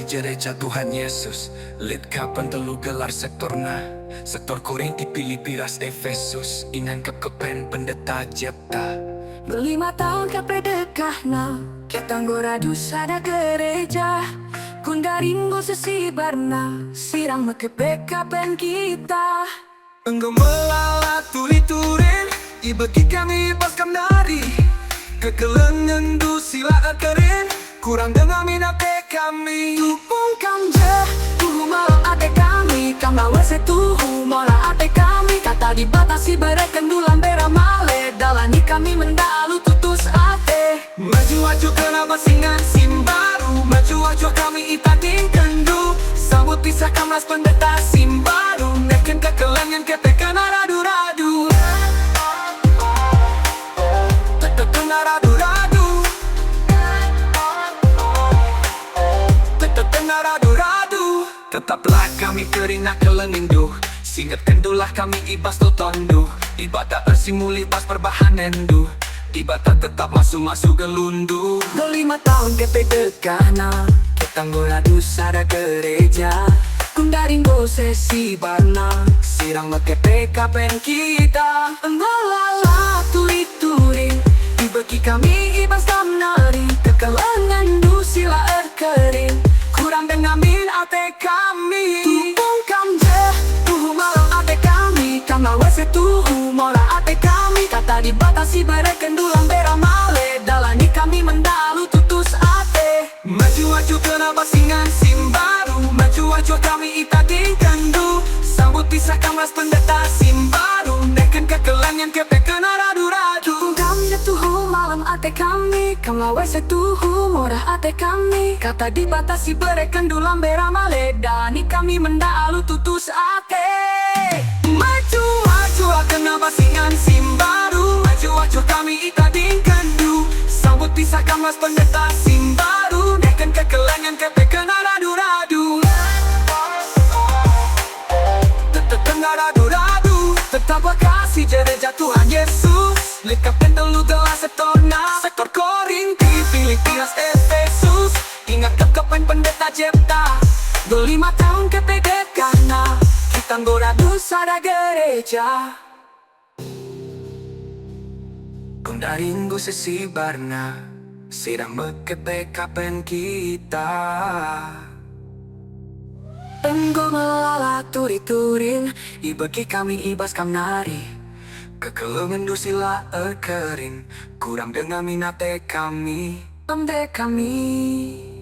gereja Tuhan Yesus. Lit kapan telu gelar sektorna. Sektor Korinti Filipi ras Efesus. Ingan kepen pendeta Jepta. 5 tahun kepedekahna, kita ngoradu sada gereja. Kundaringo sesibarna, sirang mekepekapen kita. Engkau melala tuli-turin, ibagi kami pas kamnari. Kekelengan du sila akerin, kurang dengar minate kami. Tupung kam je, tuhu malam ate kami. Kam lawan setuhu mola ate kami. Kata dibatasi bereken dulan beramale. Dalani kami mendalu tutus ate. Maju-maju kenapa singan simbaru. Maju-maju kami itating kendu. Sambut pisah kamlas pendeta simbaru. Neken kekelengan ketekan radu-radu. Tetekan radu-radu. Tetekan radu-radu. Tetaplah kami kerina kelengindu. Singat kendulah kami ibas totondu. Ibadah ersimuli pas perbahanendu. Ibadah tetap masuk-masuk gelundu. 5 tahun kepedekahna, kita ngoradu sada gereja. Kundaringo sesi barna, Sirang mekepekapen kita. Ngalala tuli-turing, dibagi kami ibas kamnari. Kekelengan du sila erkerin, Kurang dengamin ate kami. tupung kam je, tuhu malam ate kami. Kam lawan setuhu mola ate kami. Kata dibatasi bereken dulang beramale. Dalani kami mendalu tutus ate. Maju-maju kenapa singan simbaru. Maju-maju kami itating kendu. Sambut pisah kamlas pendeta simbaru. Neken kekelengan kepekan radu-radu. Tupung kam je, tuhu malam ate kami. Kam lawan setuhu mola ate kami. Kata dibatasi bereken dulang beramale. Dalani kami mendalu tutus ate. Maju-maju kenapa singan simbaru. Maju-maju kami itating kendu. Sambut pisah kamlas pendeta simbaru. Neken kekelengan kepekan radu-radu. Tetekan radu-radu. Tetaplah kasih gereja Tuhan Yesus. Likapen telu gelar setona. Sektor Korinti Filipi ras Efesus. Ingat kepen pendeta Jepta. 5 tahun kepedekahna, kita ngoradu sada gereja. Kundaringo sesibarna, sirang mekepekapen kita. Enggo melala turi-turin, Ibagi kami ibas kamnari. Kekelengan dusila ekerin, kurang dengar minate kami. Ande kami.